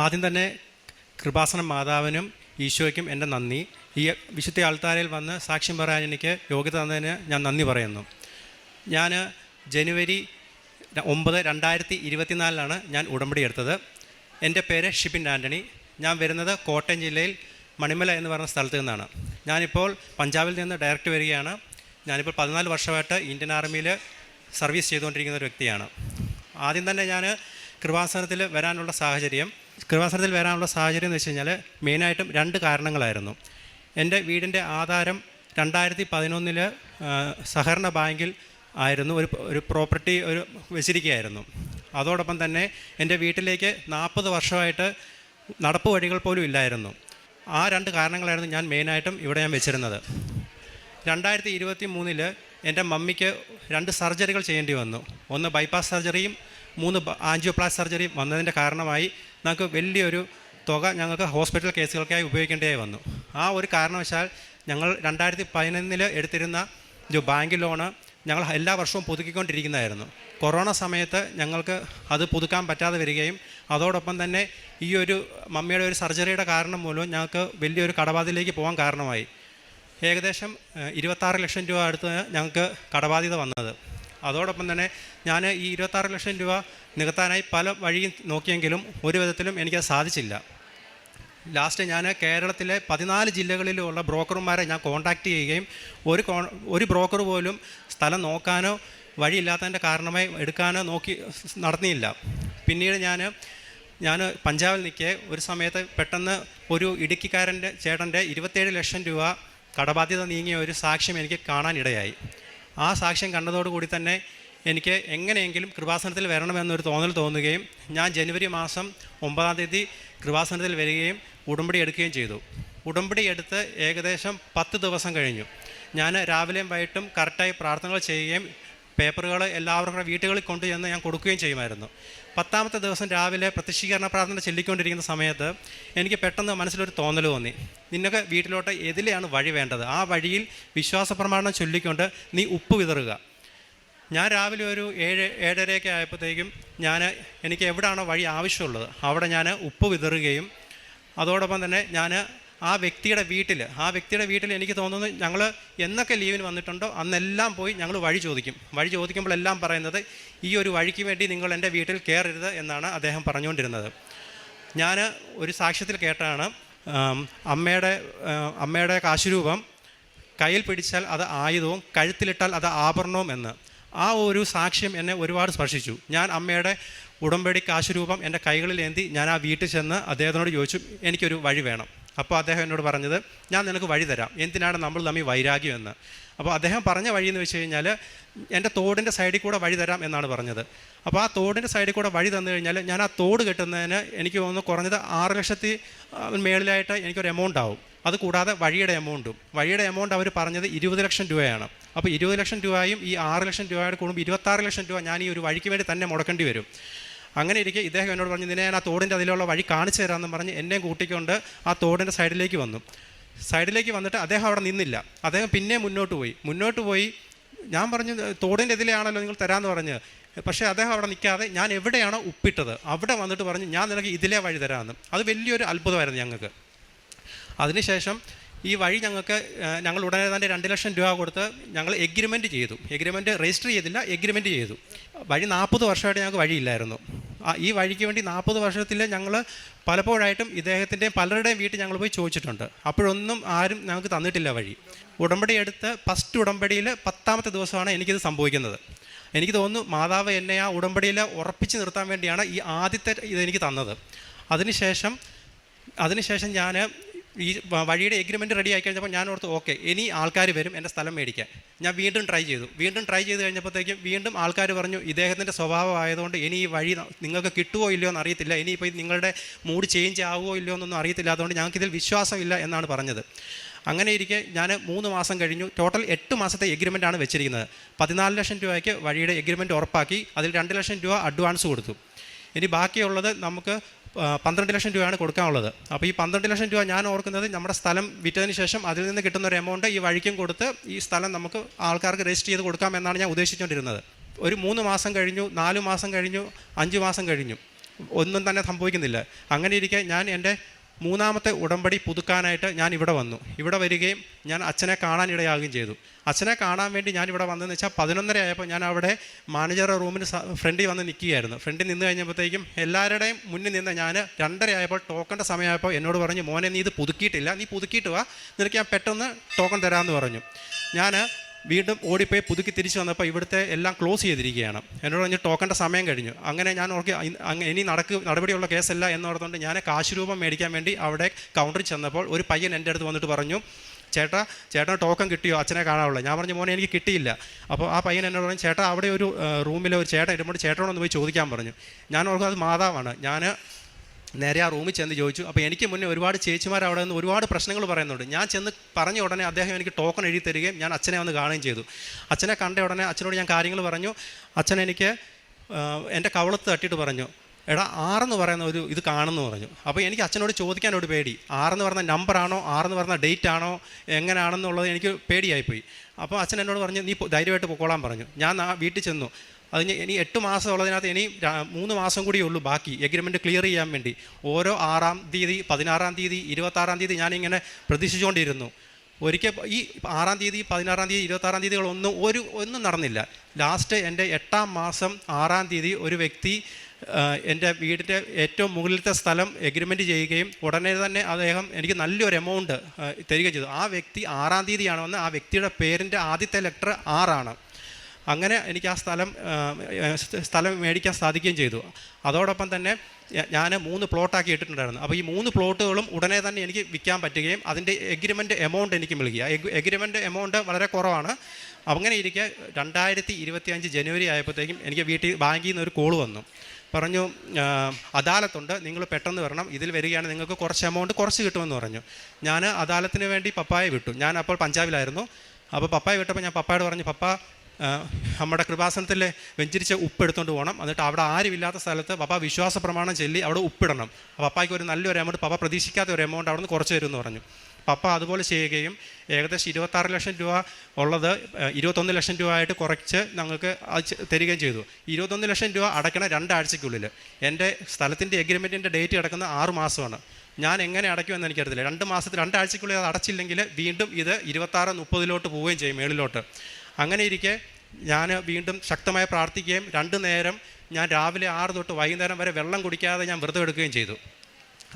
ആദ്യം തന്നെ കൃപാസനം മാതാവിനും ഈശോയ്ക്കും എൻ്റെ നന്ദി. ഈ വിശുദ്ധ ആൾത്താരയിൽ വന്ന് സാക്ഷ്യം പറയാൻ എനിക്ക് യോഗ്യത തന്നതിന് ഞാൻ നന്ദി പറയുന്നു. ഞാൻ ജനുവരി 9, 2024 ഞാൻ ഉടമ്പടി എടുത്തത്. എൻ്റെ പേര് ഷിബിൻ ആൻ്റണി. ഞാൻ വരുന്നത് കോട്ടയം ജില്ലയിൽ മണിമല എന്ന് പറയുന്ന സ്ഥലത്ത് നിന്നാണ്. ഞാനിപ്പോൾ പഞ്ചാബിൽ നിന്ന് ഡയറക്റ്റ് വരികയാണ്. ഞാനിപ്പോൾ 14 വർഷമായിട്ട് ഇന്ത്യൻ ആർമിയിൽ സർവീസ് ചെയ്തുകൊണ്ടിരിക്കുന്ന ഒരു വ്യക്തിയാണ്. ആദ്യം തന്നെ ഞാൻ കൃപാസനത്തിൽ വരാനുള്ള സാഹചര്യം എന്ന് വെച്ച് കഴിഞ്ഞാൽ മെയിനായിട്ടും 2 കാരണങ്ങളായിരുന്നു. എൻ്റെ വീടിൻ്റെ ആധാരം 2011 സഹകരണ ബാങ്കിൽ ആയിരുന്നു ഒരു പ്രോപ്പർട്ടി വെച്ചിരിക്കുകയായിരുന്നു. അതോടൊപ്പം തന്നെ എൻ്റെ വീട്ടിലേക്ക് 40 വർഷമായിട്ട് നടപ്പ് വഴികൾ പോലും ഇല്ലായിരുന്നു. ആ 2 കാരണങ്ങളായിരുന്നു ഞാൻ മെയിനായിട്ടും ഇവിടെ ഞാൻ വെച്ചിരുന്നത്. 2023 എൻ്റെ മമ്മിക്ക് 2 സർജറികൾ ചെയ്യേണ്ടി വന്നു. 1 ബൈപ്പാസ് സർജറിയും 3 ആൻജിയോപ്ലാസ്റ്റി സർജറിയും വന്നതിൻ്റെ കാരണമായി ഞങ്ങൾക്ക് വലിയൊരു തുക ഞങ്ങൾക്ക് ഹോസ്പിറ്റൽ കേസുകൾക്കായി ഉപയോഗിക്കേണ്ടതായി വന്നു. ആ ഒരു കാരണവശാൽ ഞങ്ങൾ 2011 എടുത്തിരുന്ന ഒരു ബാങ്ക് ലോണ് ഞങ്ങൾ എല്ലാ വർഷവും പുതുക്കിക്കൊണ്ടിരിക്കുന്നതായിരുന്നു. കൊറോണ സമയത്ത് ഞങ്ങൾക്ക് അത് പുതുക്കാൻ പറ്റാതെ വരികയും അതോടൊപ്പം തന്നെ ഈ ഒരു മമ്മിയുടെ ഒരു സർജറിയുടെ കാരണം മൂലം ഞങ്ങൾക്ക് വലിയൊരു കടബാധ്യതയിലേക്ക് പോകാൻ കാരണമായി. ഏകദേശം 26 ലക്ഷം രൂപ അടുത്ത് ഞങ്ങൾക്ക് കടബാധ്യത വന്നത്. അതോടൊപ്പം തന്നെ ഞാൻ ഈ 26 ലക്ഷം രൂപ നികത്താനായി പല വഴിയും നോക്കിയെങ്കിലും ഒരു വിധത്തിലും എനിക്കത് സാധിച്ചില്ല. ലാസ്റ്റ് ഞാൻ കേരളത്തിലെ 14 ജില്ലകളിലുള്ള ബ്രോക്കർമാരെ ഞാൻ കോൺടാക്റ്റ് ചെയ്യുകയും ഒരു ബ്രോക്കർ പോലും സ്ഥലം നോക്കാനോ വഴിയില്ലാത്തതിൻ്റെ കാരണമായി എടുക്കാനോ നടന്നില്ല. പിന്നീട് ഞാൻ പഞ്ചാബിൽ നിൽക്കെ ഒരു സമയത്ത് പെട്ടെന്ന് ഒരു ഇടുക്കിക്കാരൻ്റെ ചേട്ടൻ്റെ 27 ലക്ഷം രൂപ കടബാധ്യത നീങ്ങിയ ഒരു സാക്ഷ്യം എനിക്ക് കാണാനിടയായി. ആ സാക്ഷ്യം കണ്ടതോടുകൂടി തന്നെ എനിക്ക് എങ്ങനെയെങ്കിലും കൃപാസനത്തിൽ വരണമെന്നൊരു തോന്നുകയും ഞാൻ ജനുവരി മാസം 9 കൃപാസനത്തിൽ വരികയും ഉടമ്പടി എടുക്കുകയും ചെയ്തു. ഉടമ്പടി എടുത്ത് ഏകദേശം 10 ദിവസം കഴിഞ്ഞു. ഞാൻ രാവിലെയും വൈകിട്ടും കറക്റ്റായി പ്രാർത്ഥനകൾ ചെയ്യുകയും പേപ്പറുകൾ എല്ലാവർക്കും വീട്ടുകളിൽ കൊണ്ടുചെന്ന് ഞാൻ കൊടുക്കുകയും ചെയ്യുമായിരുന്നു. 10ാമത്തെ ദിവസം രാവിലെ പ്രത്യക്ഷീകരണ പ്രാർത്ഥന ചൊല്ലിക്കൊണ്ടിരിക്കുന്ന സമയത്ത് എനിക്ക് പെട്ടെന്ന് മനസ്സിലൊരു തോന്നൽ തോന്നി. നിന്നൊക്കെ വീട്ടിലോട്ട് എതിലെയാണ് വഴി വേണ്ടത്, ആ വഴിയിൽ വിശ്വാസ പ്രമാണം ചൊല്ലിക്കൊണ്ട് നീ ഉപ്പ് വിതറുക. ഞാൻ രാവിലെ ഒരു 7-7:30 ആയപ്പോഴത്തേക്കും എനിക്ക് എവിടെയാണോ വഴി ആവശ്യമുള്ളത് അവിടെ ഞാൻ ഉപ്പ് വിതറുകയും അതോടൊപ്പം തന്നെ ഞാൻ ആ വ്യക്തിയുടെ വീട്ടിൽ എനിക്ക് തോന്നുന്നു ഞങ്ങൾ എന്നൊക്കെ ലീവിന് വന്നിട്ടുണ്ടോ അന്നെല്ലാം പോയി ഞങ്ങൾ വഴി ചോദിക്കുമ്പോഴെല്ലാം പറയുന്നത് ഈ ഒരു വഴിക്ക് വേണ്ടി നിങ്ങൾ എൻ്റെ വീട്ടിൽ കയറരുത് എന്നാണ് അദ്ദേഹം പറഞ്ഞുകൊണ്ടിരുന്നത്. ഞാൻ ഒരു സാക്ഷ്യത്തിൽ കേട്ടാണ് അമ്മയുടെ കാശുരൂപം കയ്യിൽ പിടിച്ചാൽ അത് ആയുധവും കഴുത്തിലിട്ടാൽ അത് ആഭരണവും എന്ന്. ആ ഒരു സാക്ഷ്യം എന്നെ ഒരുപാട് സ്പർശിച്ചു. ഞാൻ അമ്മയുടെ ഉടമ്പടി കാശുരൂപം എൻ്റെ കൈകളിൽ ഏന്തി ഞാൻ ആ വീട്ടിൽ ചെന്ന് അദ്ദേഹത്തിനോട് ചോദിച്ചു, എനിക്കൊരു വഴി വേണം. അപ്പോൾ അദ്ദേഹം എന്നോട് പറഞ്ഞത്, ഞാൻ നിനക്ക് വഴി തരാം, എന്തിനാണ് നമ്മൾ തമ്മിൽ വൈരാഗ്യം എന്ന്. അപ്പോൾ അദ്ദേഹം പറഞ്ഞ വഴി എന്ന് വെച്ച് കഴിഞ്ഞാൽ എൻ്റെ തോടിൻ്റെ സൈഡിൽ കൂടെ വഴി തരാം എന്നാണ് പറഞ്ഞത്. അപ്പോൾ ആ തോടിൻ്റെ സൈഡിൽ കൂടെ വഴി തന്നു കഴിഞ്ഞാൽ ഞാൻ ആ തോട് കെട്ടുന്നതിന് എനിക്ക് തോന്നുന്നു കുറഞ്ഞത് 6 ലക്ഷത്തി മേളിലായിട്ട് എനിക്കൊരു എമൗണ്ട് ആവും. അതുകൂടാതെ വഴിയുടെ എമൗണ്ട് അവർ പറഞ്ഞത് 20 ലക്ഷം രൂപയാണ്. അപ്പോൾ 20 ലക്ഷം രൂപയും ഈ 6 ലക്ഷം രൂപയുടെ കൂടുമ്പോൾ 26 ലക്ഷം രൂപ ഞാൻ ഈ ഒരു വഴിക്ക് വേണ്ടി തന്നെ മുടക്കേണ്ടി വരും. അങ്ങനെ ഇരിക്കെ ഇദ്ദേഹം എന്നോട് പറഞ്ഞു, നിന്നെ ഞാൻ ആ തോടിൻ്റെ അതിലുള്ള വഴി കാണിച്ചു തരാമെന്ന് പറഞ്ഞ് എന്നെയും കൂട്ടിക്കൊണ്ട് ആ തോടിൻ്റെ സൈഡിലേക്ക് വന്നിട്ട് അദ്ദേഹം അവിടെ നിന്നില്ല. അദ്ദേഹം പിന്നെ മുന്നോട്ട് പോയി. ഞാൻ പറഞ്ഞു, തോടിൻ്റെ ഇതിലെയാണല്ലോ നിങ്ങൾ തരാമെന്ന് പറഞ്ഞ്. പക്ഷേ അദ്ദേഹം അവിടെ നിൽക്കാതെ ഞാൻ എവിടെയാണോ ഉപ്പിട്ടത് അവിടെ വന്നിട്ട് പറഞ്ഞു, ഞാൻ നിനക്ക് ഇതിലേ വഴി തരാമെന്ന്. അത് വലിയൊരു അത്ഭുതമായിരുന്നു ഞങ്ങൾക്ക്. അതിനുശേഷം ഈ വഴി ഞങ്ങൾ ഉടനെ തന്നെ 2 ലക്ഷം രൂപ കൊടുത്ത് ഞങ്ങൾ എഗ്രിമെൻറ്റ് രജിസ്റ്റർ ചെയ്തില്ല, എഗ്രിമെൻറ്റ് ചെയ്തു. വഴി 40 വർഷമായിട്ട് ഞങ്ങൾക്ക് വഴിയില്ലായിരുന്നു. ഈ വഴിക്ക് വേണ്ടി 40 വർഷത്തിൽ ഞങ്ങൾ പലപ്പോഴായിട്ടും ഇദ്ദേഹത്തിൻ്റെയും പലരുടെയും വീട്ടിൽ ഞങ്ങൾ പോയി ചോദിച്ചിട്ടുണ്ട്. അപ്പോഴൊന്നും ആരും ഞങ്ങൾക്ക് തന്നിട്ടില്ല വഴി. ഉടമ്പടി എടുത്ത് ഫസ്റ്റ് ഉടമ്പടിയിൽ 10ാമത്തെ ദിവസമാണ് എനിക്കിത് സംഭവിക്കുന്നത്. എനിക്ക് തോന്നുന്നു മാതാവ് എന്നെ ആ ഉടമ്പടിയിൽ ഉറപ്പിച്ച് നിർത്താൻ വേണ്ടിയാണ് ഈ ആദ്യത്തെ ഇതെനിക്ക് തന്നത്. അതിനുശേഷം ഞാൻ ഈ വഴിയുടെ എഗ്രിമെൻറ്റ് റെഡി ആയി കഴിഞ്ഞപ്പോൾ ഞാൻ ഓർത്തു, ഓക്കെ, ഇനി ആൾക്കാർ വരും എൻ്റെ സ്ഥലം മേടിക്കാൻ. ഞാൻ വീണ്ടും ട്രൈ ചെയ്ത് കഴിഞ്ഞപ്പോഴത്തേക്കും വീണ്ടും ആൾക്കാർ പറഞ്ഞു, ഇദ്ദേഹത്തിൻ്റെ സ്വഭാവം ആയതുകൊണ്ട് ഇനി ഈ വഴി നിങ്ങൾക്ക് കിട്ടുമോ ഇല്ലയോ എന്ന് അറിയത്തില്ല, ഇനിയിപ്പോൾ നിങ്ങളുടെ മൂഡ് ചേഞ്ച് ആവുമോ ഇല്ലയോ എന്നൊന്നും അറിയത്തില്ല, അതുകൊണ്ട് ഞങ്ങൾക്കിതിൽ വിശ്വാസമില്ല എന്നാണ് പറഞ്ഞത്. അങ്ങനെ ഇരിക്കെ ഞാൻ 3 മാസം കഴിഞ്ഞു. ടോട്ടൽ 8 മാസത്തെ എഗ്രിമെൻറ്റാണ് വെച്ചിരിക്കുന്നത്. 14 ലക്ഷം രൂപയ്ക്ക് വഴിയുടെ എഗ്രിമെൻറ്റ് ഉറപ്പാക്കി. അതിൽ 2 ലക്ഷം രൂപ അഡ്വാൻസ് കൊടുത്തു. ഇനി ബാക്കിയുള്ളത് നമുക്ക് 12 ലക്ഷം രൂപയാണ് കൊടുക്കാനുള്ളത്. അപ്പോൾ ഈ 12 ലക്ഷം രൂപ ഞാൻ ഓർക്കുന്നത് നമ്മുടെ സ്ഥലം വിറ്റതിന് ശേഷം അതിൽ നിന്ന് കിട്ടുന്ന ഒരു എമൗണ്ട് ഈ വഴിക്കും കൊടുത്ത് ഈ സ്ഥലം നമുക്ക് ആൾക്കാർക്ക് രജിസ്റ്റർ ചെയ്ത് കൊടുക്കാമെന്നാണ് ഞാൻ ഉദ്ദേശിച്ചുകൊണ്ടിരുന്നത്. ഒരു 3 മാസം കഴിഞ്ഞു, 4 മാസം കഴിഞ്ഞു, 5 മാസം കഴിഞ്ഞു. ഒന്നും തന്നെ സംഭവിക്കുന്നില്ല. അങ്ങനെ ഇരിക്കെ ഞാൻ എൻ്റെ മൂന്നാമത്തെ ഉടമ്പടി പുതുക്കാനായിട്ട് ഞാൻ ഇവിടെ വന്നു. ഇവിടെ വരികയും ഞാൻ അച്ഛനെ കാണാനിടയാകുകയും ചെയ്തു. അച്ഛനെ കാണാൻ വേണ്ടി ഞാൻ ഇവിടെ വന്നതെന്ന് വെച്ചാൽ 11:30 ആയപ്പോൾ ഞാൻ അവിടെ മാനേജറുടെ റൂമിന് ഫ്രണ്ടിൽ വന്ന് നിൽക്കുകയായിരുന്നു. ഫ്രണ്ടിൽ നിന്ന് കഴിഞ്ഞപ്പോഴത്തേക്കും എല്ലാവരുടെയും മുന്നിൽ നിന്ന് ഞാൻ 2:30 ആയപ്പോൾ ടോക്കൻ്റെ സമയമായപ്പോൾ എന്നോട് പറഞ്ഞു, മോനെ നീ ഇത് പുതുക്കിയിട്ടില്ല, നീ പുതുക്കിയിട്ട് വാ, നിനക്ക് ഞാൻ പെട്ടെന്ന് ടോക്കൺ തരാമെന്ന് പറഞ്ഞു. ഞാൻ വീണ്ടും ഓടിപ്പോയി പുതുക്കി തിരിച്ച് വന്നപ്പോൾ ഇവിടുത്തെ എല്ലാം ക്ലോസ് ചെയ്തിരിക്കുകയാണ്. എന്നോട് പറഞ്ഞ് ടോക്കൻ്റെ സമയം കഴിഞ്ഞു. അങ്ങനെ ഞാൻ ഓർക്കി ഇനി നടപടിയുള്ള കേസല്ല എന്നോർത്തുകൊണ്ട് ഞാൻ കാശ് രൂപം മേടിക്കാൻ വേണ്ടി അവിടെ കൗണ്ടറിൽ ചെന്നപ്പോൾ ഒരു പയ്യൻ എൻ്റെ അടുത്ത് വന്നിട്ട് പറഞ്ഞു, ചേട്ടൻ ടോക്കൺ കിട്ടിയോ, അച്ഛനെ കാണാനുള്ളത്. ഞാൻ പറഞ്ഞു, മോനെ എനിക്ക് കിട്ടിയില്ല. അപ്പോൾ ആ പയ്യൻ എന്നോട് പറഞ്ഞു, ചേട്ടാ അവിടെ ഒരു റൂമിൽ ഒരു ചേട്ടൻ ഇരുമ്പോൾ ചേട്ടനോടൊന്ന് പോയി ചോദിക്കാൻ പറഞ്ഞു. ഞാൻ ഓർക്കും അത് മാതാവാണ്. ഞാൻ നേരെ ആ റൂമിൽ ചെന്ന് ചോദിച്ചു. അപ്പോൾ എനിക്ക് മുന്നേ ഒരുപാട് ചേച്ചിമാർ അവിടെ നിന്ന് ഒരുപാട് പ്രശ്നങ്ങൾ പറയുന്നുണ്ട്. ഞാൻ ചെന്ന് പറഞ്ഞ ഉടനെ അദ്ദേഹം എനിക്ക് ടോക്കൺ എഴുതി തരികയും ഞാൻ അച്ഛനെ വന്ന് കാണുകയും ചെയ്തു. അച്ഛനെ കണ്ട ഉടനെ അച്ഛനോട് ഞാൻ കാര്യങ്ങൾ പറഞ്ഞു. അച്ഛൻ എനിക്ക് എൻ്റെ കവളത്ത് തട്ടിയിട്ട് പറഞ്ഞു, എടാ 6 എന്ന് പറയുന്ന ഒരു ഇത് കാണുമെന്ന് പറഞ്ഞു. അപ്പോൾ എനിക്ക് അച്ഛനോട് ചോദിക്കാനൊരു പേടി, 6 എന്ന് പറഞ്ഞ നമ്പറാണോ 6 എന്ന് പറഞ്ഞ ഡേറ്റ് ആണോ എങ്ങനെയാണെന്നുള്ളത് എനിക്ക് പേടിയായിപ്പോയി. അപ്പോൾ അച്ഛൻ എന്നോട് പറഞ്ഞു, നീ ധൈര്യമായിട്ട് പൊക്കോളാൻ പറഞ്ഞു. ഞാൻ വീട്ടിൽ ചെന്നു. അതിന് ഇനി 8 മാസം ഉള്ളതിനകത്ത് ഇനി 3 മാസം കൂടിയേ ഉള്ളൂ ബാക്കി എഗ്രിമെൻറ്റ് ക്ലിയർ ചെയ്യാൻ വേണ്ടി. ഓരോ 6-ാം തീയതി, 16-ാം തീയതി, 26-ാം തീയതി ഞാനിങ്ങനെ പ്രതീക്ഷിച്ചുകൊണ്ടിരുന്നു. ഒരിക്കൽ ഈ 6-ാം തീയതി, 16-ാം തീയതി, 26-ാം തീയതികളൊന്നും നടന്നില്ല. ലാസ്റ്റ് എൻ്റെ 8-ാം മാസം 6-ാം തീയതി ഒരു വ്യക്തി എൻ്റെ വീടിൻ്റെ ഏറ്റവും മുകളിലത്തെ സ്ഥലം എഗ്രിമെൻറ്റ് ചെയ്യുകയും ഉടനെ തന്നെ അദ്ദേഹം എനിക്ക് നല്ലൊരു എമൗണ്ട് തരികയും ചെയ്തു. ആ വ്യക്തി 6-ാം തീയതിയാണ് വന്ന്, ആ വ്യക്തിയുടെ പേരിൻ്റെ ആദ്യത്തെ ലെറ്റർ 6 ആണ്. അങ്ങനെ എനിക്ക് ആ സ്ഥലം മേടിക്കാൻ സാധിക്കുകയും ചെയ്തു. അതോടൊപ്പം തന്നെ ഞാൻ 3 പ്ലോട്ടാക്കി ഇട്ടിട്ടുണ്ടായിരുന്നു. അപ്പോൾ ഈ 3 പ്ലോട്ടുകളും ഉടനെ തന്നെ എനിക്ക് വിൽക്കാൻ പറ്റുകയും അതിൻ്റെ എഗ്രിമെൻറ്റ് എമൗണ്ട് എനിക്ക് നൽകി. എഗ്രിമെൻറ്റ് എമൗണ്ട് വളരെ കുറവാണ്. അങ്ങനെ ഇരിക്കെ 2025 ജനുവരി ആയപ്പോഴത്തേക്കും എനിക്ക് ബാങ്കിൽ നിന്ന് ഒരു കോൾ വന്നു. പറഞ്ഞു, അദാലത്തുണ്ട്, നിങ്ങൾ പെട്ടെന്ന് വരണം, ഇതിൽ വരികയാണെങ്കിൽ നിങ്ങൾക്ക് കുറച്ച് എമൗണ്ട് കുറച്ച് കിട്ടുമെന്ന് പറഞ്ഞു. ഞാൻ അദാലത്തിന് വേണ്ടി പപ്പായെ വിട്ടു. ഞാൻ അപ്പോൾ പഞ്ചാബിലായിരുന്നു. അപ്പോൾ പപ്പായെ വിട്ടപ്പോൾ ഞാൻ പപ്പായോട് പറഞ്ഞു, പപ്പ നമ്മുടെ കൃപാസനത്തിലെ വെഞ്ചരിച്ച ഉപ്പ് എടുത്തുകൊണ്ട് പോകണം, എന്നിട്ട് അവിടെ ആരുമില്ലാത്ത സ്ഥലത്ത് പപ്പ വിശ്വാസ പ്രമാണം ചൊല്ലി അവിടെ ഉപ്പിടണം. പപ്പായ്ക്ക് ഒരു നല്ലൊരു എമൗണ്ട്, പപ്പ പ്രതീക്ഷിക്കാത്ത ഒരു എമൗണ്ട് അവിടെ നിന്ന് കുറച്ച് തരുമെന്ന് പറഞ്ഞു. പപ്പ അതുപോലെ ചെയ്യുകയും ഏകദേശം 26 ലക്ഷം രൂപ ഉള്ളത് 21 ലക്ഷം രൂപ ആയിട്ട് കുറച്ച് ഞങ്ങൾക്ക് തരികയും ചെയ്തു. 21 ലക്ഷം രൂപ അടയ്ക്കണം 2 ആഴ്ചയ്ക്കുള്ളിൽ. എൻ്റെ സ്ഥലത്തിൻ്റെ എഗ്രിമെൻറ്റിൻ്റെ ഡേറ്റ് കിടക്കുന്ന 6 മാസമാണ്. ഞാൻ എങ്ങനെ അടയ്ക്കുമെന്ന് എനിക്കറിയത്തില്ല. 2 ആഴ്ചയ്ക്കുള്ളിൽ അത് അടച്ചില്ലെങ്കിൽ വീണ്ടും ഇത് 26-30 പോവുകയും ചെയ്യും മേളിലോട്ട്. അങ്ങനെ ഇരിക്കെ ഞാൻ വീണ്ടും ശക്തമായി പ്രാർത്ഥിക്കുകയും 2 നേരം ഞാൻ രാവിലെ 6 തൊട്ട് വൈകുന്നേരം വരെ വെള്ളം കുടിക്കാതെ ഞാൻ വ്രതം എടുക്കുകയും ചെയ്തു.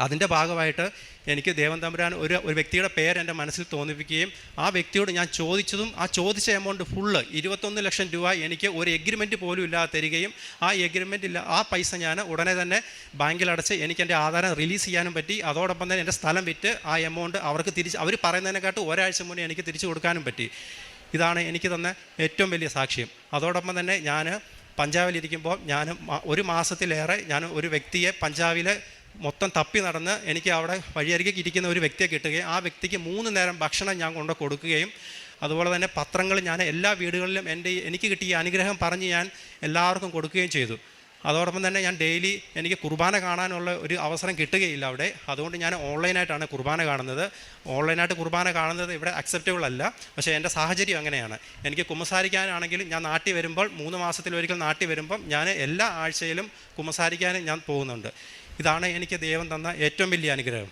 അതിൻ്റെ ഭാഗമായിട്ട് എനിക്ക് ദേവൻ തമ്പുരാൻ ഒരു വ്യക്തിയുടെ പേര് എൻ്റെ മനസ്സിൽ തോന്നിപ്പിക്കുകയും ആ വ്യക്തിയോട് ഞാൻ ചോദിച്ചതും ആ ചോദിച്ച എമൗണ്ട് ഫുള്ള് 21 ലക്ഷം രൂപ എനിക്ക് ഒരു എഗ്രിമെൻറ്റ് പോലും ഇല്ലാതെ തരികയും ആ പൈസ ഞാൻ ഉടനെ തന്നെ ബാങ്കിൽ അടച്ച് എനിക്ക് എൻ്റെ ആധാരം റിലീസ് ചെയ്യാനും പറ്റി. അതോടൊപ്പം തന്നെ എൻ്റെ സ്ഥലം വിറ്റ് ആ എമൗണ്ട് അവർക്ക് അവർ പറയുന്നതിനെക്കാട്ടും ഒരാഴ്ച മുന്നേ എനിക്ക് തിരിച്ചു കൊടുക്കാനും പറ്റി. ഇതാണ് എനിക്ക് തന്ന ഏറ്റവും വലിയ സാക്ഷ്യം. അതോടൊപ്പം തന്നെ ഞാൻ പഞ്ചാബിലിരിക്കുമ്പോൾ ഞാൻ 1 മാസത്തിലേറെ ഞാൻ ഒരു വ്യക്തിയെ പഞ്ചാബിൽ മൊത്തം തപ്പി നടന്ന് എനിക്ക് അവിടെ വഴിയരികെ ഇരിക്കുന്ന ഒരു വ്യക്തിയെ കിട്ടുകയും ആ വ്യക്തിക്ക് 3 നേരം ഭക്ഷണം ഞാൻ കൊണ്ട് കൊടുക്കുകയും അതുപോലെ തന്നെ പത്രങ്ങൾ ഞാൻ എല്ലാ വീടുകളിലും എനിക്ക് കിട്ടിയ അനുഗ്രഹം പറഞ്ഞ് ഞാൻ എല്ലാവർക്കും കൊടുക്കുകയും ചെയ്തു. അതോടൊപ്പം തന്നെ ഞാൻ ഡെയിലി എനിക്ക് കുർബാന കാണാനുള്ള ഒരു അവസരം കിട്ടുകയില്ല അവിടെ. അതുകൊണ്ട് ഞാൻ ഓൺലൈനായിട്ടാണ് കുർബാന കാണുന്നത്. ഓൺലൈനായിട്ട് കുർബാന കാണുന്നത് ഇവിടെ അക്സെപ്റ്റബിൾ അല്ല. പക്ഷേ എൻ്റെ സാഹചര്യം അങ്ങനെയാണ്. എനിക്ക് കുമ്പസാരിക്കാനാണെങ്കിലും ഞാൻ നാട്ടിൽ വരുമ്പോൾ 3 മാസത്തിലൊരിക്കൽ നാട്ടിൽ വരുമ്പം ഞാൻ എല്ലാ ആഴ്ചയിലും കുമ്പസാരിക്കാൻ ഞാൻ പോകുന്നുണ്ട്. ഇതാണ് എനിക്ക് ദൈവം തന്ന ഏറ്റവും വലിയ അനുഗ്രഹം.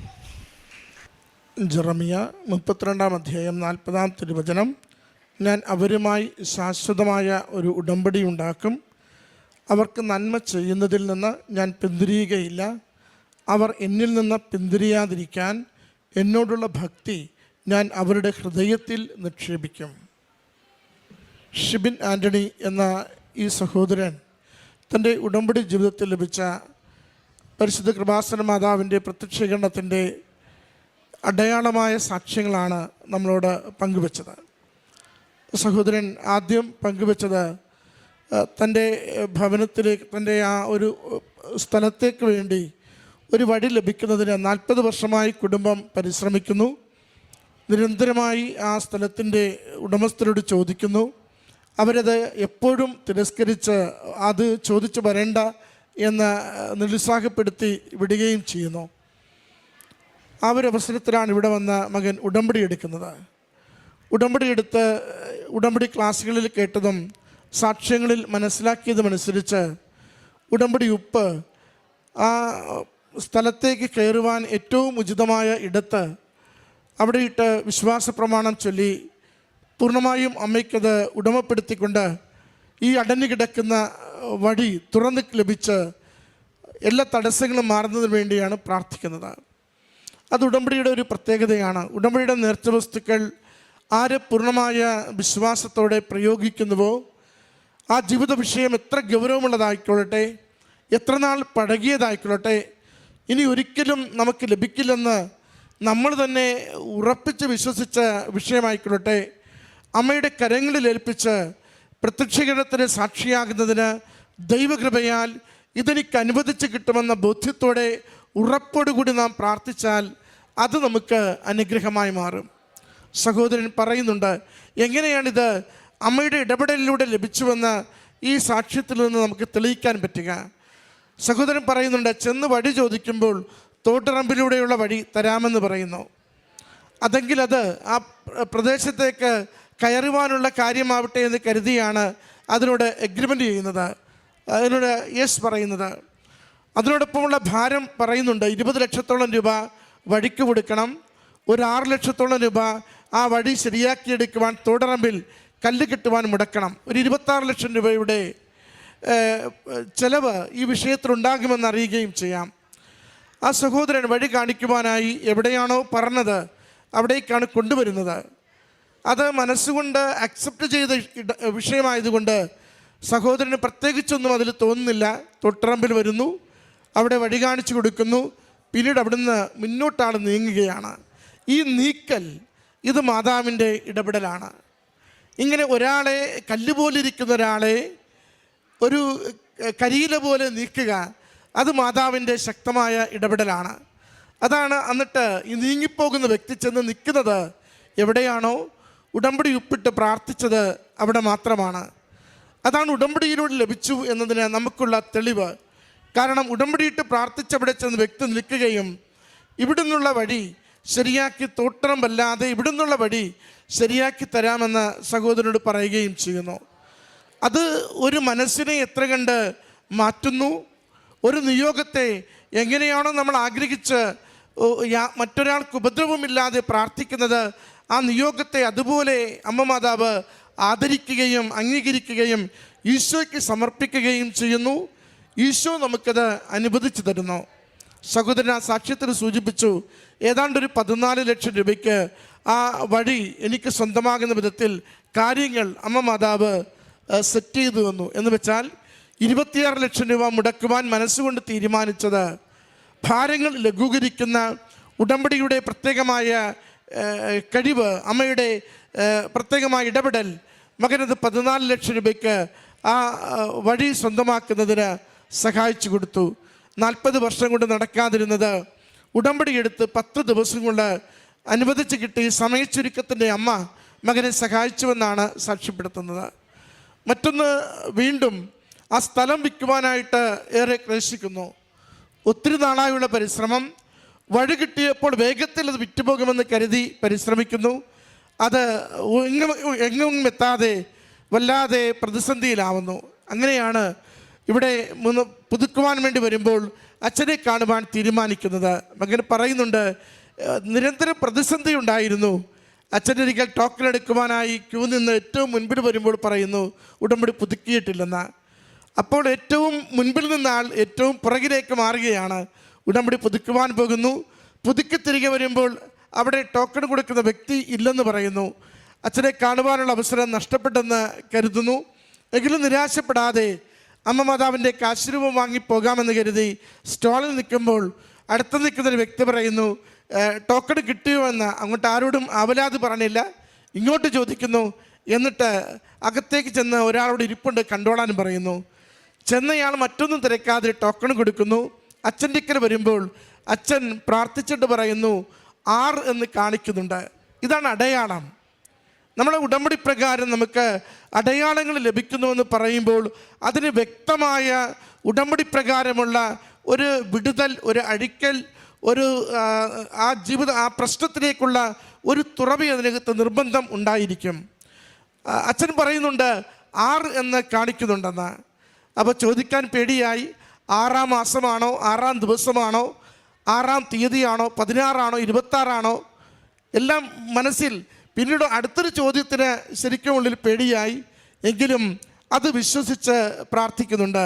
ജെറമിയ 32-ാം അധ്യായം 40-ാം തിരുവചനം, ഞാൻ അവരുമായി ശാശ്വതമായ ഒരു ഉടമ്പടി ഉണ്ടാക്കും, അവർക്ക് നന്മ ചെയ്യുന്നതിൽ നിന്ന് ഞാൻ പിന്തിരിയുകയില്ല, അവർ എന്നിൽ നിന്ന് പിന്തിരിയാതിരിക്കാൻ എന്നോടുള്ള ഭക്തി ഞാൻ അവരുടെ ഹൃദയത്തിൽ നിക്ഷേപിക്കും. ഷിബിൻ ആൻ്റണി എന്ന ഈ സഹോദരൻ തൻ്റെ ഉടമ്പടി ജീവിതത്തിൽ ലഭിച്ച പരിശുദ്ധ കൃപാസന മാതാവിൻ്റെ പ്രത്യക്ഷീകരണത്തിൻ്റെ അടയാളമായ സാക്ഷ്യങ്ങളാണ് നമ്മളോട് പങ്കുവച്ചത്. സഹോദരൻ ആദ്യം പങ്കുവച്ചത് തൻ്റെ ഭവനത്തിലേക്ക്, തൻ്റെ ആ ഒരു സ്ഥലത്തേക്ക് വേണ്ടി ഒരു വഴി ലഭിക്കുന്നതിന് 40 വർഷമായി കുടുംബം പരിശ്രമിക്കുന്നു. നിരന്തരമായി ആ സ്ഥലത്തിൻ്റെ ഉടമസ്ഥരോട് ചോദിക്കുന്നു. അവരത് എപ്പോഴും തിരസ്കരിച്ച് അത് ചോദിച്ചു വരേണ്ട എന്ന് നിരുത്സാഹപ്പെടുത്തി വിടുകയും ചെയ്യുന്നു. ആ ഒരു അവസരത്തിലാണ് ഇവിടെ വന്ന മകൻ ഉടമ്പടി എടുക്കുന്നത്. ഉടമ്പടി എടുത്ത് ഉടമ്പടി ക്ലാസ്സുകളിൽ കേട്ടതും സാക്ഷ്യങ്ങളിൽ മനസ്സിലാക്കിയതുമനുസരിച്ച് ഉടമ്പടി ഉപ്പ് ആ സ്ഥലത്തേക്ക് കയറുവാൻ ഏറ്റവും ഉചിതമായ ഇടത്ത് അവിടെ ഇട്ട് വിശ്വാസ പ്രമാണം ചൊല്ലി പൂർണ്ണമായും അമ്മയ്ക്കത് ഉടമപ്പെടുത്തിക്കൊണ്ട് ഈ അടഞ്ഞു കിടക്കുന്ന വഴി തുറന്ന് ലഭിച്ച് എല്ലാ തടസ്സങ്ങളും മാറുന്നതിന് വേണ്ടിയാണ് പ്രാർത്ഥിക്കുന്നത്. അത് ഉടമ്പടിയുടെ ഒരു പ്രത്യേകതയാണ്. ഉടമ്പടിയുടെ നേർച്ച വസ്തുക്കൾ ആര് പൂർണ്ണമായ വിശ്വാസത്തോടെ പ്രയോഗിക്കുന്നുവോ ആ ജീവിത വിഷയം എത്ര ഗൗരവമുള്ളതായിക്കൊള്ളട്ടെ, എത്ര നാൾ പഴകിയതായിക്കൊള്ളട്ടെ, ഇനി ഒരിക്കലും നമുക്ക് ലഭിക്കില്ലെന്ന് നമ്മൾ തന്നെ ഉറപ്പിച്ച് വിശ്വസിച്ച വിഷയമായിക്കൊള്ളട്ടെ, അമ്മയുടെ കരങ്ങളിൽ ഏൽപ്പിച്ച് പ്രത്യക്ഷീകരണത്തിന് സാക്ഷിയാകുന്നതിന് ദൈവകൃപയാൽ ഇതെനിക്ക് അനുവദിച്ച് കിട്ടുമെന്ന ബോധ്യത്തോടെ ഉറപ്പോടുകൂടി നാം പ്രാർത്ഥിച്ചാൽ അത് നമുക്ക് അനുഗ്രഹമായി മാറും. സഹോദരൻ പറയുന്നുണ്ട്, എങ്ങനെയാണിത് അമ്മയുടെ ഇടപെടലിലൂടെ ലഭിച്ചുവെന്ന് ഈ സാക്ഷ്യത്തിൽ നിന്ന് നമുക്ക് തെളിയിക്കാൻ പറ്റുക. സഹോദരൻ പറയുന്നുണ്ട്, ചെന്ന് വഴി ചോദിക്കുമ്പോൾ തോട്ടറമ്പിലൂടെയുള്ള വഴി തരാമെന്ന് പറയുന്നു. അതെങ്കിൽ അത് ആ പ്രദേശത്തേക്ക് കയറുവാനുള്ള കാര്യമാവട്ടെ എന്ന് കരുതിയാണ് അതിനോട് എഗ്രിമെൻ്റ് ചെയ്യുന്നത്, അതിനോട് യെസ് പറയുന്നത്. അതിനോടൊപ്പമുള്ള ഭാരം പറയുന്നുണ്ട്, 20 ലക്ഷത്തോളം രൂപ വഴിക്ക് കൊടുക്കണം, ഒരു 6 ലക്ഷത്തോളം രൂപ ആ വഴി ശരിയാക്കിയെടുക്കുവാൻ തോടറമ്പിൽ കല്ല് കെട്ടുവാൻ മുടക്കണം. ഒരു 26 ലക്ഷം രൂപയുടെ ചെലവ് ഈ വിഷയത്തിലുണ്ടാകുമെന്ന് അറിയുകയും ചെയ്യാം. ആ സഹോദരൻ വഴി കാണിക്കുവാനായി എവിടെയാണോ പറഞ്ഞത് അവിടേക്കാണ് കൊണ്ടുവരുന്നത്. അത് മനസ്സുകൊണ്ട് അക്സെപ്റ്റ് ചെയ്ത വിഷയമായതുകൊണ്ട് സഹോദരന് പ്രത്യേകിച്ചൊന്നും അതിൽ തോന്നുന്നില്ല. തൊട്ടറമ്പിൽ വരുന്നു, അവിടെ വഴി കാണിച്ചു കൊടുക്കുന്നു, പിന്നീട് അവിടുന്ന് മുന്നോട്ടാണ് നീങ്ങുകയാണ്. ഈ നീക്കൽ ഇത് മാതാവിൻ്റെ ഇടപെടലാണ്. ഇങ്ങനെ ഒരാളെ കല്ലുപോലിരിക്കുന്ന ഒരാളെ ഒരു കരിയില പോലെ നീക്കുക, അത് മാതാവിൻ്റെ ശക്തമായ ഇടപെടലാണ്. അതാണ് എന്നിട്ട് ഈ നീങ്ങിപ്പോകുന്ന വ്യക്തി ചെന്ന് നിൽക്കുന്നത് എവിടെയാണോ ഉടമ്പടി ഉപ്പിട്ട് പ്രാർത്ഥിച്ചത് അവിടെ മാത്രമാണ്. അതാണ് ഉടമ്പടിയിലൂടെ ലഭിച്ചു എന്നതിന് നമുക്കുള്ള തെളിവ്. കാരണം ഉടമ്പടിയിട്ട് പ്രാർത്ഥിച്ചവിടെ ചെന്ന് വ്യക്തി നിൽക്കുകയും ഇവിടുന്നുള്ള വഴി ശരിയാക്കി തോട്ടറമ്പല്ലാതെ ഇവിടുന്നുള്ള വഴി ശരിയാക്കി തരാമെന്ന് സഹോദരനോട് പറയുകയും ചെയ്യുന്നു. അത് ഒരു മനസ്സിനെ എത്ര കണ്ട് മാറ്റുന്നു. ഒരു നിയോഗത്തെ എങ്ങനെയാണോ നമ്മൾ ആഗ്രഹിച്ച് മറ്റൊരാൾക്ക് ഉപദ്രവമില്ലാതെ പ്രാർത്ഥിക്കുന്നത്, ആ നിയോഗത്തെ അതുപോലെ അമ്മ മാതാവ് ആദരിക്കുകയും അംഗീകരിക്കുകയും ഈശോയ്ക്ക് സമർപ്പിക്കുകയും ചെയ്യുന്നു. ഈശോ നമുക്കത് അനുവദിച്ചു തരുന്നു. സഹോദരൻ ആ സാക്ഷ്യത്തിൽ സൂചിപ്പിച്ചു, ഏതാണ്ടൊരു 14 ലക്ഷം രൂപയ്ക്ക് ആ വഴി എനിക്ക് സ്വന്തമാകുന്ന വിധത്തിൽ കാര്യങ്ങൾ അമ്മ മാതാവ് സെറ്റ് ചെയ്തു വന്നു. എന്ന് വെച്ചാൽ 26 ലക്ഷം രൂപ മുടക്കുവാൻ മനസ്സുകൊണ്ട് തീരുമാനിച്ചത് ഭാരങ്ങൾ ലഘൂകരിക്കുന്ന ഉടമ്പടിയുടെ പ്രത്യേകമായ കഴിവ്, അമ്മയുടെ പ്രത്യേകമായ ഇടപെടൽ മകനത് 14 ലക്ഷം രൂപയ്ക്ക് ആ വഴി സ്വന്തമാക്കുന്നതിന് സഹായിച്ചു കൊടുത്തു. 40 വർഷം കൊണ്ട് നടക്കാതിരുന്നത് ഉടമ്പടി എടുത്ത് 10 ദിവസം കൊണ്ട് അനുവദിച്ച് കിട്ടി. സമയച്ചുരുക്കത്തിൻ്റെ അമ്മ മകനെ സഹായിച്ചുവെന്നാണ് സാക്ഷ്യപ്പെടുത്തുന്നത്. മറ്റൊന്ന്, വീണ്ടും ആ സ്ഥലം വിൽക്കുവാനായിട്ട് ഏറെ ക്ലേശിക്കുന്നു. ഒത്തിരി നാളായുള്ള പരിശ്രമം, വഴി കിട്ടിയപ്പോൾ വേഗത്തിൽ അത് വിറ്റുപോകുമെന്ന് കരുതി പരിശ്രമിക്കുന്നു. അത് എങ്ങും എത്താതെ വല്ലാതെ പ്രതിസന്ധിയിലാവുന്നു. അങ്ങനെയാണ് ഇവിടെ പുതുക്കുവാൻ വേണ്ടി വരുമ്പോൾ അച്ഛനെ കാണുവാൻ തീരുമാനിക്കുന്നത്. മകൻ പറയുന്നുണ്ട്, നിരന്തരം പ്രതിസന്ധി ഉണ്ടായിരുന്നു. അച്ഛനൊരിക്കൽ ടോക്കൺ എടുക്കുവാനായി ക്യൂ നിന്ന് ഏറ്റവും മുൻപിൽ വരുമ്പോൾ പറയുന്നു ഉടമ്പടി പുതുക്കിയിട്ടില്ലെന്ന്. അപ്പോൾ ഏറ്റവും മുൻപിൽ നിന്ന ആൾ ഏറ്റവും പുറകിലേക്ക് മാറുകയാണ്. ഉടമ്പടി പുതുക്കുവാൻ പോകുന്നു. പുതുക്കി തിരികെ വരുമ്പോൾ അവിടെ ടോക്കൺ കൊടുക്കുന്ന വ്യക്തി ഇല്ലെന്ന് പറയുന്നു. അച്ഛനെ കാണുവാനുള്ള അവസരം നഷ്ടപ്പെട്ടെന്ന് കരുതുന്നു. എങ്കിലും നിരാശപ്പെടാതെ അമ്മ മാതാവിൻ്റെ കാശുരൂപം വാങ്ങിപ്പോകാമെന്ന് കരുതി സ്റ്റോളിൽ നിൽക്കുമ്പോൾ അടുത്ത് നിൽക്കുന്നൊരു വ്യക്തി പറയുന്നു, ടോക്കൺ കിട്ടിയോ എന്ന്. അങ്ങോട്ട് ആരോടും അവലാതി പറഞ്ഞില്ല, ഇങ്ങോട്ട് ചോദിക്കുന്നു. എന്നിട്ട് അകത്തേക്ക് ചെന്ന് ഒരാളോട് ഇരിപ്പുണ്ട് കണ്ടോളാനും പറയുന്നു. ചെന്നയാൾ മറ്റൊന്നും തിരക്കാതെ ടോക്കൺ കൊടുക്കുന്നു. അച്ഛൻ്റെ ഇക്കൽ വരുമ്പോൾ അച്ഛൻ പ്രാർത്ഥിച്ചിട്ട് പറയുന്നു 6 എന്ന് കാണിക്കുന്നുണ്ട്. ഇതാണ് അടയാളം. നമ്മളെ ഉടമ്പടി പ്രകാരം നമുക്ക് അടയാളങ്ങൾ ലഭിക്കുന്നുവെന്ന് പറയുമ്പോൾ അതിന് വ്യക്തമായ ഉടമ്പടി പ്രകാരമുള്ള ഒരു വിടുതൽ, ഒരു അഴിക്കൽ, ഒരു ആ പ്രശ്നത്തിലേക്കുള്ള ഒരു തുറവി അതിനകത്ത് നിർബന്ധം ഉണ്ടായിരിക്കും. അച്ഛൻ പറയുന്നുണ്ട് 6 എന്ന് കാണിക്കുന്നുണ്ടെന്ന്. അപ്പോൾ ചോദിക്കാൻ പേടിയായി 6-ാം മാസമാണോ, 6-ാം ദിവസമാണോ, 6-ാം തീയതിയാണോ, 16-ആണോ, 26-ആണോ, എല്ലാം മനസ്സിൽ. പിന്നീട് അടുത്തൊരു ചോദ്യത്തിന് ശരിക്കും ഉള്ളിൽ പേടിയായി, എങ്കിലും അത് വിശ്വസിച്ച് പ്രാർത്ഥിക്കുന്നുണ്ട്.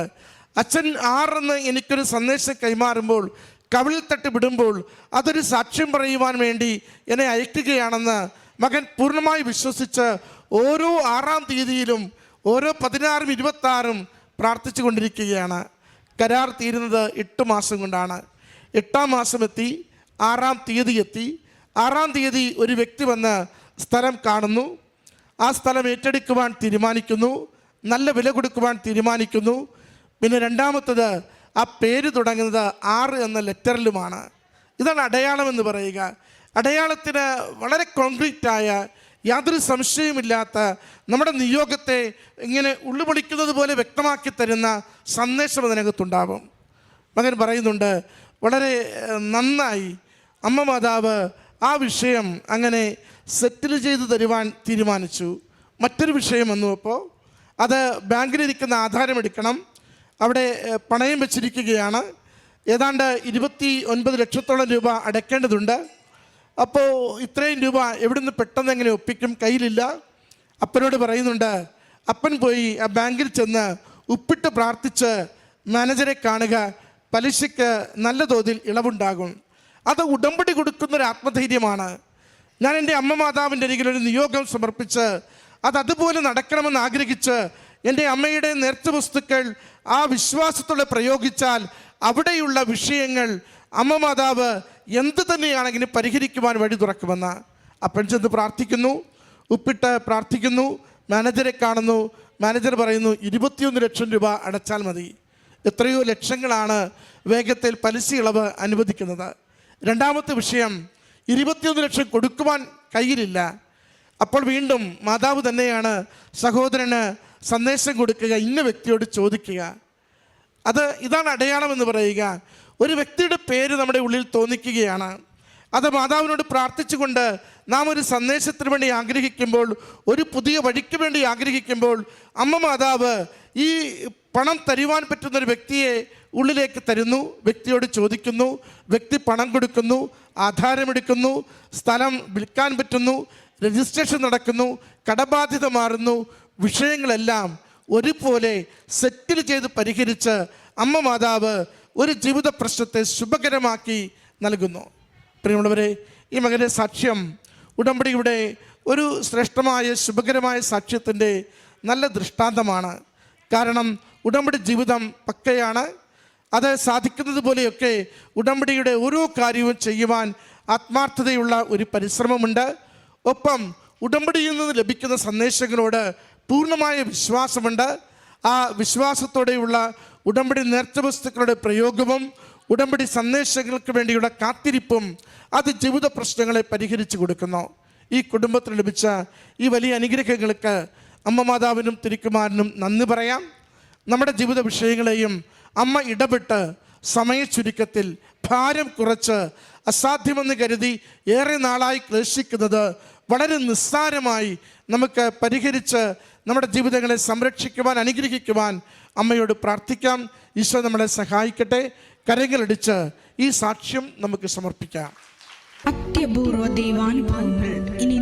അച്ഛൻ 6 എന്ന് എനിക്കൊരു സന്ദേശം കൈമാറുമ്പോൾ, കവിളിൽ തട്ടി വിടുമ്പോൾ അതൊരു സാക്ഷ്യം പറയുവാൻ വേണ്ടി എന്നെ അയക്കുകയാണെന്ന് മകൻ പൂർണ്ണമായി വിശ്വസിച്ച് ഓരോ 6-ാം തീയതിയിലും ഓരോ 16-ഉം 26-ഉം പ്രാർത്ഥിച്ചു കൊണ്ടിരിക്കുകയാണ്. കരാർ തീരുന്നത് 8 മാസം കൊണ്ടാണ്. 8-ാം മാസം എത്തി, 6-ാം തീയതി എത്തി. 6-ാം തീയതി ഒരു വ്യക്തി വന്ന് സ്ഥലം കാണുന്നു. ആ സ്ഥലം ഏറ്റെടുക്കുവാൻ തീരുമാനിക്കുന്നു, നല്ല വില കൊടുക്കുവാൻ തീരുമാനിക്കുന്നു. പിന്നെ രണ്ടാമത്തത്, ആ പേര് തുടങ്ങുന്നത് 6 എന്ന ലെറ്ററിലുമാണ്. ഇതാണ് അടയാളം എന്ന് പറയുക. അടയാളത്തിന് വളരെ കോൺക്രീറ്റായ, യാതൊരു സംശയമില്ലാത്ത, നമ്മുടെ നിയോഗത്തെ ഇങ്ങനെ ഉള്ളുപൊളിക്കുന്നത് പോലെ വ്യക്തമാക്കി തരുന്ന സന്ദേശം അതിനകത്തുണ്ടാവും. മകൻ പറയുന്നുണ്ട്, വളരെ നന്നായി അമ്മ മാതാവ് ആ വിഷയം അങ്ങനെ സെറ്റിൽ ചെയ്ത് തരുവാൻ തീരുമാനിച്ചു. മറ്റൊരു വിഷയം വന്നു. അപ്പോൾ അത് ബാങ്കിലിരിക്കുന്ന ആധാരം എടുക്കണം, അവിടെ പണയം വെച്ചിരിക്കുകയാണ്. ഏതാണ്ട് 29 ലക്ഷത്തോളം രൂപ അടയ്ക്കേണ്ടതുണ്ട്. അപ്പോൾ ഇത്രയും രൂപ എവിടുന്ന് പെട്ടെന്ന് എങ്ങനെ ഒപ്പിക്കും, കയ്യിലില്ല. അപ്പനോട് പറയുന്നുണ്ട്. അപ്പൻ പോയി ആ ബാങ്കിൽ ചെന്ന് ഉപ്പിട്ട് പ്രാർത്ഥിച്ച് മാനേജരെ കാണുക, പലിശയ്ക്ക് നല്ല തോതിൽ ഇളവുണ്ടാകും. അത് ഉടമ്പടി കൊടുക്കുന്നൊരു ആത്മധൈര്യമാണ്. ഞാൻ എൻ്റെ അമ്മ മാതാവിൻ്റെ അരികിൽ ഒരു നിയോഗം സമർപ്പിച്ച് അതുപോലെ നടക്കണമെന്ന് ആഗ്രഹിച്ച് എൻ്റെ അമ്മയുടെ നേർച്ച വസ്തുക്കൾ ആ വിശ്വാസത്തോടെ പ്രയോഗിച്ചാൽ അവിടെയുള്ള വിഷയങ്ങൾ അമ്മ മാതാവ് എന്ത് തന്നെയാണെങ്കിലും പരിഹരിക്കുവാൻ വഴി തുറക്കുമെന്ന്. അപ്പൻ ചെന്ന് പ്രാർത്ഥിക്കുന്നു, ഉപ്പിട്ട് പ്രാർത്ഥിക്കുന്നു, മാനേജരെ കാണുന്നു. മാനേജർ പറയുന്നു 21 ലക്ഷം രൂപ അടച്ചാൽ മതി. എത്രയോ ലക്ഷങ്ങളാണ് വേഗത്തിൽ പലിശ ഇളവ് അനുവദിക്കുന്നത്. രണ്ടാമത്തെ വിഷയം, 21 ലക്ഷം കൊടുക്കുവാൻ കയ്യിലില്ല. അപ്പോൾ വീണ്ടും മാതാവ് തന്നെയാണ് സഹോദരന് സന്ദേശം കൊടുക്കുക, ഇന്ന വ്യക്തിയോട് ചോദിക്കുക. ഇതാണ് അടയാളം എന്ന് പറയുക. ഒരു വ്യക്തിയുടെ പേര് നമ്മുടെ ഉള്ളിൽ തോന്നിക്കുകയാണ്. അത് മാതാവിനോട് പ്രാർത്ഥിച്ചുകൊണ്ട് നാം ഒരു സന്ദേശത്തിന് വേണ്ടി ആഗ്രഹിക്കുമ്പോൾ, ഒരു പുതിയ വഴിക്ക് വേണ്ടി ആഗ്രഹിക്കുമ്പോൾ, അമ്മ മാതാവ് ഈ പണം തരുവാൻ പറ്റുന്നൊരു വ്യക്തിയെ ഉള്ളിലേക്ക് തരുന്നു. വ്യക്തിയോട് ചോദിക്കുന്നു, വ്യക്തി പണം കൊടുക്കുന്നു, ആധാരമെടുക്കുന്നു, സ്ഥലം വിൽക്കാൻ പറ്റുന്നു, രജിസ്ട്രേഷൻ നടക്കുന്നു, കടബാധ്യത മാറുന്നു. വിഷയങ്ങളെല്ലാം ഒരുപോലെ സെറ്റിൽ ചെയ്ത് പരിഹരിച്ച് അമ്മ മാതാവ് ഒരു ജീവിത പ്രശ്നത്തെ ശുഭകരമാക്കി നൽകുന്നു. പ്രിയമുള്ളവരെ, ഈ മകൻ്റെ സാക്ഷ്യം ഉടമ്പടിയുടെ ഒരു ശ്രേഷ്ഠമായ ശുഭകരമായ സാക്ഷ്യത്തിൻ്റെ നല്ല ദൃഷ്ടാന്തമാണ്. കാരണം ഉടമ്പടി ജീവിതം പക്കയാണ്. അത് സാധിക്കുന്നത് പോലെയൊക്കെ ഉടമ്പടിയുടെ ഓരോ കാര്യവും ചെയ്യുവാൻ ആത്മാർത്ഥതയുള്ള ഒരു പരിശ്രമമുണ്ട്. ഒപ്പം ഉടമ്പടിയിൽ നിന്ന് ലഭിക്കുന്ന സന്ദേശങ്ങളോട് പൂർണ്ണമായ വിശ്വാസമുണ്ട്. ആ വിശ്വാസത്തോടെയുള്ള ഉടമ്പടി നേർച്ച വസ്തുക്കളുടെ പ്രയോഗവും ഉടമ്പടി സന്ദേശങ്ങൾക്ക് വേണ്ടിയുള്ള കാത്തിരിപ്പും അത് ജീവിത പ്രശ്നങ്ങളെ പരിഹരിച്ചു കൊടുക്കുന്നു. ഈ കുടുംബത്തിന് ലഭിച്ച ഈ വലിയ അനുഗ്രഹങ്ങൾക്ക് അമ്മ മാതാവിനും തിരുക്കുമാരനും നന്ദി പറയാം. നമ്മുടെ ജീവിത വിഷയങ്ങളെയും അമ്മ ഇടപെട്ട് സമയ ചുരുക്കത്തിൽ ഭാരം കുറച്ച് അസാധ്യമെന്ന് കരുതി ഏറെ നാളായി ക്ലേശിക്കുന്നത് വളരെ നിസ്സാരമായി നമുക്ക് പരിഹരിച്ച് നമ്മുടെ ജീവിതങ്ങളെ സംരക്ഷിക്കുവാൻ, അനുഗ്രഹിക്കുവാൻ അമ്മയോട് പ്രാർത്ഥിക്കാം. ഈശോ നമ്മളെ സഹായിക്കട്ടെ. കരങ്ങളടിച്ച് ഈ സാക്ഷ്യം നമുക്ക് സമർപ്പിക്കാം. അത്യപൂർവ ദൈവാനുഭവങ്ങൾ ഇനി